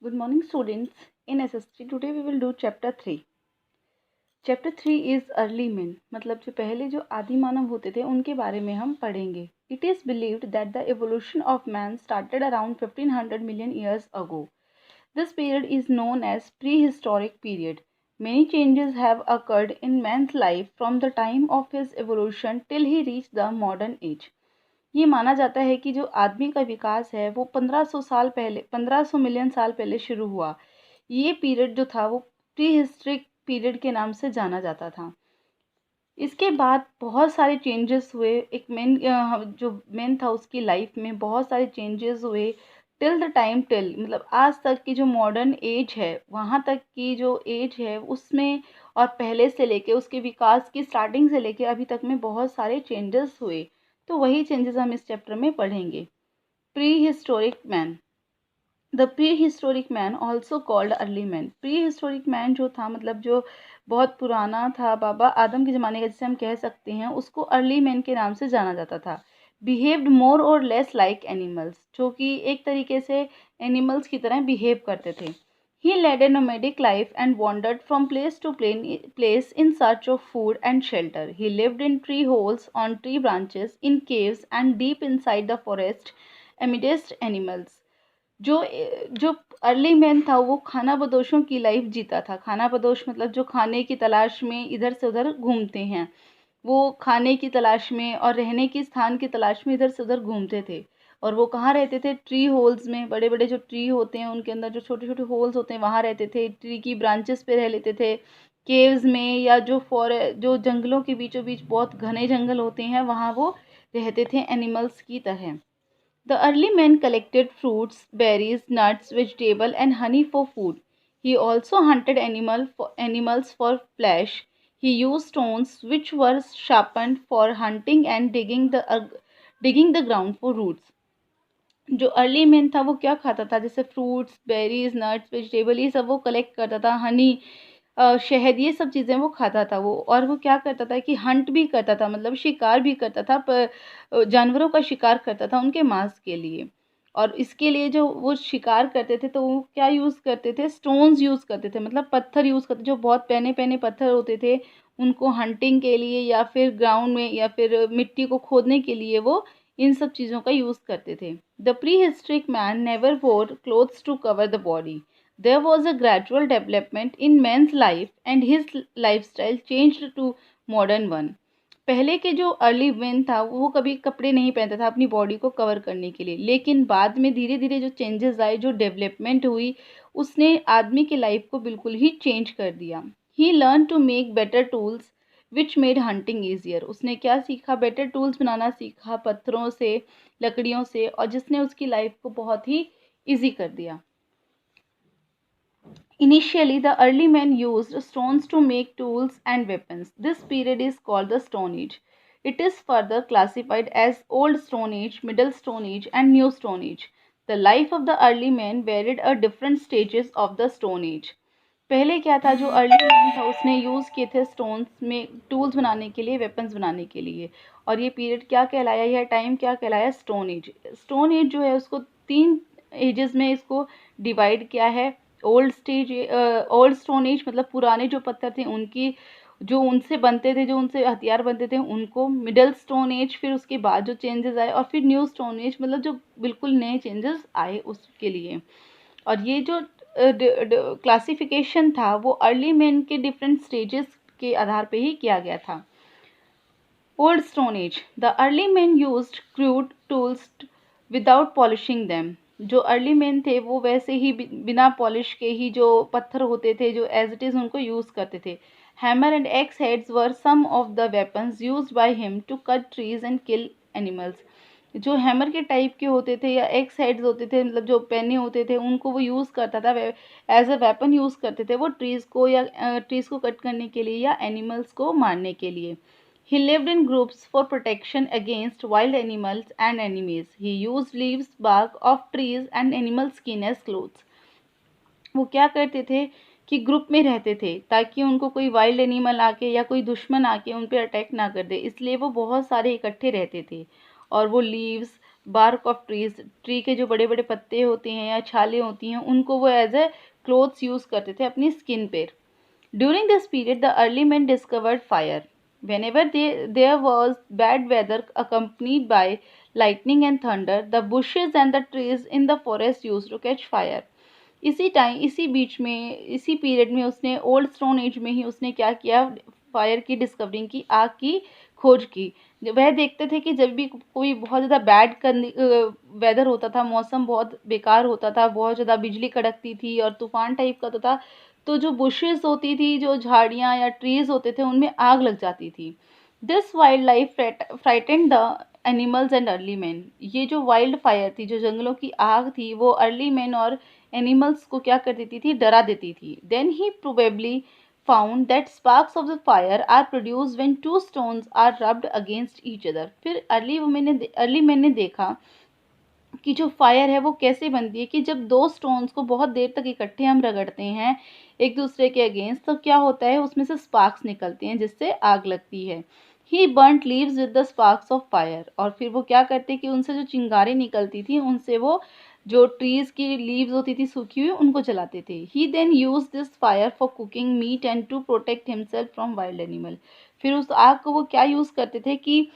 Good morning, students. In SST, today we will do chapter 3. Chapter 3 is early men, मतलब जो पहले जो आदि मानव होते थे उनके बारे में हम पढ़ेंगे. It is believed that the evolution of man started around 1500 million years ago. This period is known as prehistoric period. Many changes have occurred in man's life from the time of his evolution till he reached the modern age. ये माना जाता है कि जो आदमी का विकास है वो 1500 साल पहले 1500 मिलियन साल पहले शुरू हुआ. ये पीरियड जो था वो प्री हिस्ट्रिक पीरियड के नाम से जाना जाता था. इसके बाद बहुत सारे चेंजेस हुए. एक जो मैन था उसकी लाइफ में बहुत सारे चेंजेस हुए टिल द टाइम टिल मतलब आज तक की जो मॉडर्न एज है वहाँ तक की जो एज है उसमें और पहले से लेके उसके विकास की स्टार्टिंग से लेके अभी तक में बहुत सारे चेंजेस हुए. तो वही चेंजेस हम इस चैप्टर में पढ़ेंगे. Pre historic man. The pre historic man also called early man. Pre historic man जो था मतलब जो बहुत पुराना था, बाबा आदम के ज़माने का जिसे हम कह सकते हैं, उसको अर्ली मैन के नाम से जाना जाता था. बिहेव्ड मोर और लेस लाइक एनिमल्स, जो कि एक तरीके से एनिमल्स की तरह बिहेव करते थे. He led a nomadic life and wandered from place to place in search of food and shelter. He lived in tree holes, on tree branches, in caves, and deep inside the forest amidst animals. जो जो early man था वो खाना बदोशों की life जीता था. खाना बदोश मतलब जो खाने की तलाश में इधर से उधर घूमते हैं, वो खाने की तलाश में और रहने की स्थान की तलाश में इधर से उधर घूमते थे. और वो कहाँ रहते थे? ट्री होल्स में. बड़े बड़े जो ट्री होते हैं उनके अंदर जो छोटे छोटे होल्स होते हैं वहाँ रहते थे. ट्री की ब्रांचेस पे रह लेते थे. केव्स में या जो जंगलों के बीचों बीच बहुत घने जंगल होते हैं वहाँ वो रहते थे एनिमल्स की तरह. The early men collected fruits, berries, nuts, vegetables, and honey for food. He also hunted animals for flesh. He used stones which were sharpened for hunting and digging the ground for roots. जो early man था वो क्या खाता था? जैसे fruits, berries, nuts, vegetable ये सब वो कलेक्ट करता था. हनी, शहद, ये सब चीज़ें वो खाता था वो. और वो क्या करता था कि हंट भी करता था, मतलब शिकार भी करता था. जानवरों का शिकार करता था उनके मांस के लिए. और इसके लिए जो वो शिकार करते थे तो वो क्या यूज़ करते थे? स्टोन्स यूज़ करते थे, मतलब पत्थर यूज़ करते, जो बहुत पैने पैने पत्थर होते थे उनको हंटिंग के लिए या फिर ग्राउंड में या फिर मिट्टी को खोदने के लिए वो इन सब चीज़ों का यूज़ करते थे. The prehistoric man never wore clothes to cover the body. There was a gradual development in man's life and his lifestyle changed to modern one. पहले के जो अर्ली मैन था वो कभी कपड़े नहीं पहनता था अपनी बॉडी को कवर करने के लिए, लेकिन बाद में धीरे धीरे जो चेंजेस आए, जो डेवलपमेंट हुई, उसने आदमी की लाइफ को बिल्कुल ही चेंज कर दिया. He learn to make better tools which made hunting easier. उसने क्या सीखा? बेटर टूल्स बनाना सीखा पत्थरों से, लकड़ियों से, और जिसने उसकी लाइफ को बहुत ही ईजी कर दिया. Initially, the early men used stones to make tools and weapons. This period is called the Stone Age. It is further classified as Old Stone Age, Middle Stone Age, and New Stone Age. The life of the early men varied at different stages of the Stone Age. पहले क्या था? जो early man था उसने use किए थे stones में tools बनाने के लिए, वेपन्स बनाने के लिए. और ये पीरियड क्या कहलाया? यह टाइम क्या कहलाया? Stone age. स्टोन एज जो है उसको 3 एजेस में इसको डिवाइड किया है. ओल्ड स्टोन एज मतलब पुराने जो पत्थर थे उनकी, जो उनसे बनते थे, जो उनसे हथियार बनते थे उनको. मिडल स्टोन एज, फिर उसके बाद जो चेंजेस आए, और फिर न्यू स्टोन एज मतलब जो बिल्कुल नए चेंजेस आए उसके लिए. और ये जो क्लासिफिकेशन था वो अर्ली मैन के डिफरेंट स्टेजेस के आधार पे ही किया गया था. Old stone age. The early man used crude tools without polishing them. जो अर्ली मैन थे वो वैसे ही बिना पॉलिश के ही जो पत्थर होते थे जो एज इट इज़ उनको यूज़ करते थे. Hammer and axe heads were some of the weapons used by him to cut trees and kill animals. जो हैमर के टाइप के होते थे या एक्स हेड्स होते थे, मतलब जो पेने होते थे, उनको वो यूज़ करता था, एज अ वेपन यूज़ करते थे वो ट्रीज़ को या ट्रीज़ को कट करने के लिए या एनिमल्स को मारने के लिए. He lived in groups for protection against wild animals and enemies. He used leaves, bark of trees and animal skin as clothes. वो क्या करते थे कि ग्रुप में रहते थे ताकि उनको कोई वाइल्ड एनिमल आके या कोई दुश्मन आके उन पर अटैक ना कर दे, इसलिए वो बहुत सारे इकट्ठे रहते थे. और वो leaves, bark of trees, tree के जो बड़े बड़े पत्ते होते हैं या छालें होती हैं उनको वो एज ए क्लोथ्स यूज़ करते थे अपनी स्किन पर। During this period the early man discovered fire. Whenever there was bad weather accompanied by lightning and thunder, the bushes and the trees in the forest used to catch fire. इसी बीच में, इसी period में उसने old stone age में ही उसने क्या किया, fire की डिस्कवरिंग की, आग की खोज की। वह देखते थे कि जब भी कोई बहुत ज़्यादा बैड वेदर होता था, मौसम बहुत बेकार होता था, बहुत ज़्यादा बिजली कड़कती थी और तूफान टाइप का होता था, तो जो बुशेस होती थी, जो झाड़ियाँ या ट्रीज होते थे, उनमें आग लग जाती थी। This wild life frightened the animals and early man. ये जो वाइल्ड फायर थी, जो जंगलों की आग थी, वो अर्ली मैन और एनिमल्स को क्या कर देती थी, डरा देती थी। Then he probably found that sparks of the fire are produce when two stones are rubbed against each other. फिर अर्ली मैन ने देखा कि जो फायर है वो कैसे बनती है, कि जब दो स्टोन्स को बहुत देर तक इकट्ठे हम रगड़ते हैं एक दूसरे के अगेंस्ट, तो क्या होता है, उसमें से स्पार्क्स निकलते हैं जिससे आग लगती है। He burnt leaves with the sparks of fire. और फिर वो क्या करते कि उनसे जो चिंगारी निकलती थी उनसे वो जो ट्रीज की लीव्स होती थी सूखी हुई, उनको जलाते थे। He then use this fire for cooking meat and to protect himself from wild animal. फिर उस आग को वो क्या यूज़ करते थे कि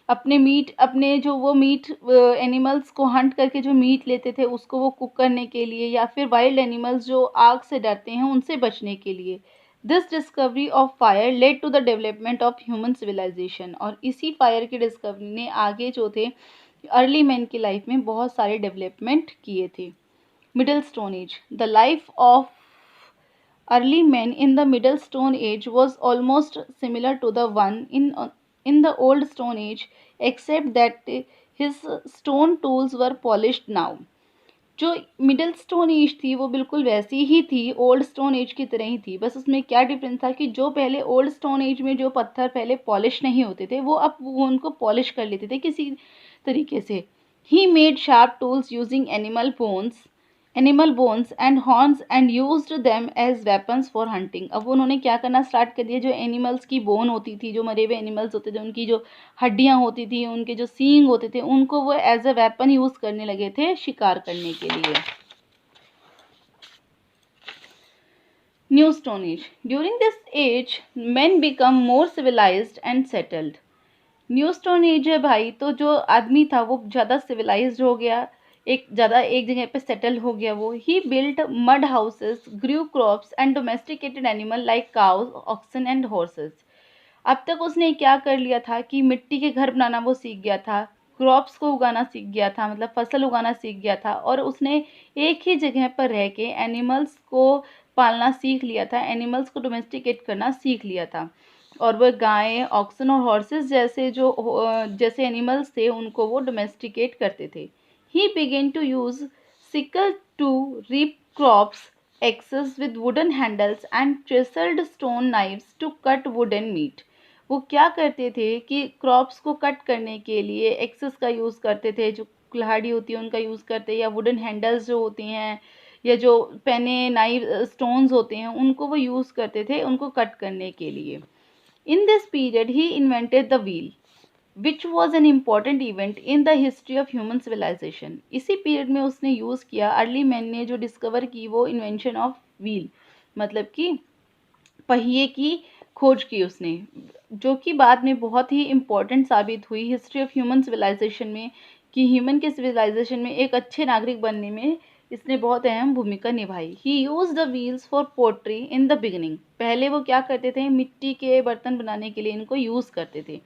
अपने जो वो मीट एनिमल्स को हंट करके जो मीट लेते थे उसको वो कुक करने के लिए, या फिर वाइल्ड एनिमल्स जो आग से डरते हैं उनसे बचने के लिए। This discovery of fire led to the development of human civilisation. और इसी फायर की डिस्कवरी ने आगे जो थे अर्ली मैन की लाइफ में बहुत सारे डेवलपमेंट किए थे। Middle stone age. The life of early men in the middle stone age was almost similar to the one in the old stone age, except that his stone tools were polished now. जो middle stone age थी वो बिल्कुल वैसी ही थी, old stone age की तरह ही थी। बस उसमें क्या डिफरेंस था कि जो पहले ओल्ड स्टोन एज में जो पत्थर पहले पॉलिश नहीं होते थे, वो अब वो उनको पॉलिश कर लेते थे किसी तरीके से। He made sharp tools using animal bones and horns and used them as weapons for hunting. अब उन्होंने क्या करना स्टार्ट कर दिया, जो एनिमल्स की बोन होती थी, जो मरे हुए एनिमल्स होते थे, उनकी जो हड्डियां होती थी, उनके जो सींग होते थे, उनको वो एज अ वेपन यूज करने लगे थे शिकार करने के लिए। New stone age. During this age men become more civilized and settled. New stone age है भाई, तो जो आदमी था वो ज़्यादा सिविलाइज्ड हो गया, एक जगह पे सेटल हो गया। वो he built mud houses, grew crops and domesticated animal like cows, oxen and horses. अब तक उसने क्या कर लिया था कि मिट्टी के घर बनाना वो सीख गया था, क्रॉप्स को उगाना सीख गया था, मतलब फसल उगाना सीख गया था, और उसने एक ही जगह पर रह के एनिमल्स को पालना सीख लिया था, एनिमल्स को डोमेस्टिकेट करना सीख लिया था। और वह गाय, ऑक्सन और हॉर्सेस जैसे एनिमल्स थे उनको वो डोमेस्टिकेट करते थे। He began to use sickle to reap crops, axes with wooden handles and chiselled stone knives to cut wood and meat. वो क्या करते थे कि क्रॉप्स को कट करने के लिए एक्सेस का यूज़ करते थे, जो कुल्हाड़ी होती है उनका यूज़ करते, या वुडन हैंडल्स जो होती हैं, या जो पेने नाइव स्टोन्स होते हैं उनको वो यूज़ करते थे उनको कट करने के लिए। In this period, he invented the wheel, which was an important event in the history of human civilization. इसी पीरियड में उसने यूज़ किया, अर्ली मैन ने जो डिस्कवर की वो इन्वेंशन ऑफ व्हील, मतलब कि पहिए की खोज की उसने, जो कि बाद में बहुत ही इम्पोर्टेंट साबित हुई हिस्ट्री ऑफ ह्यूमन सिविलाइजेशन में, कि ह्यूमन के सिविलाइजेशन में एक अच्छे नागरिक बनने में इसने बहुत अहम भूमिका निभाई। He use the wheels for pottery in the beginning. पहले वो क्या करते थे, मिट्टी के बर्तन बनाने के लिए इनको यूज़ करते थे।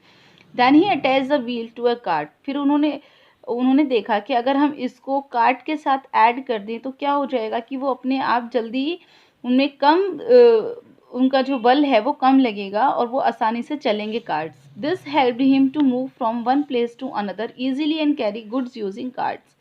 Then he attach the wheel to a cart. फिर उन्होंने देखा कि अगर हम इसको कार्ट के साथ ऐड कर दें तो क्या हो जाएगा कि वो अपने आप जल्दी उनमें उनका जो बल है वो कम लगेगा और वो आसानी से चलेंगे carts. This helped him to move from one place to another easily and carry goods using carts.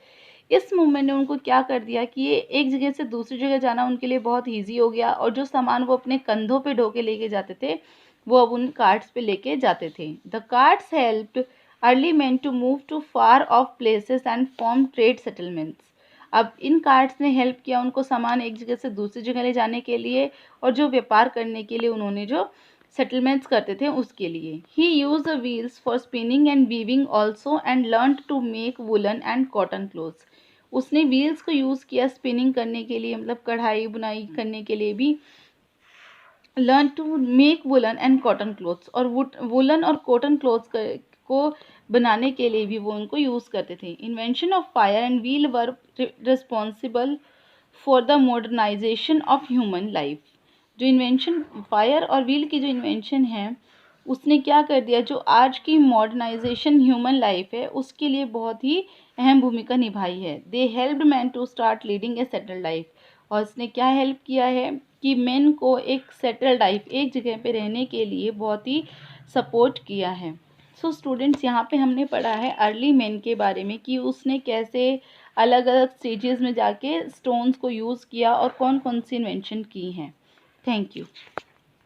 इस मूवमेंट ने उनको क्या कर दिया कि ये एक जगह से दूसरी जगह जाना उनके लिए बहुत ईजी हो गया, और जो सामान वो अपने कंधों पे ढो के लेके जाते थे वो अब उन कार्ट्स पे लेके जाते थे। The carts helped early man to move to far off places and form trade settlements. अब इन कार्ट्स ने हेल्प किया उनको सामान एक जगह से दूसरी जगह ले जाने के लिए, और जो व्यापार करने के लिए उन्होंने जो सेटलमेंट्स करते थे उसके लिए। He use the wheels for spinning and weaving also and learn to make woollen and cotton clothes. उसने व्हील्स को यूज़ किया स्पिनिंग करने के लिए, मतलब कढ़ाई बुनाई करने के लिए भी, learn to make woollen and cotton clothes, और वुलन और कॉटन क्लोथ्स को बनाने के लिए भी वो उनको यूज़ करते थे। Invention of fire and wheel were responsible for the modernisation of human life. जो इन्वेंशन फायर और व्हील की जो इन्वेंशन है उसने क्या कर दिया, जो आज की मॉडर्नाइजेशन ह्यूमन लाइफ है उसके लिए बहुत ही अहम भूमिका निभाई है। They helped man to start leading a settled life. और इसने क्या हेल्प किया है कि मेन को एक सेटल्ड लाइफ, एक जगह पे रहने के लिए बहुत ही सपोर्ट किया है। सो स्टूडेंट्स, यहाँ पे हमने पढ़ा है अर्ली मैन के बारे में कि उसने कैसे अलग अलग स्टेजेस में जाके स्टोन्स को यूज़ किया और कौन कौन सी इन्वेंशन की हैं। Thank you.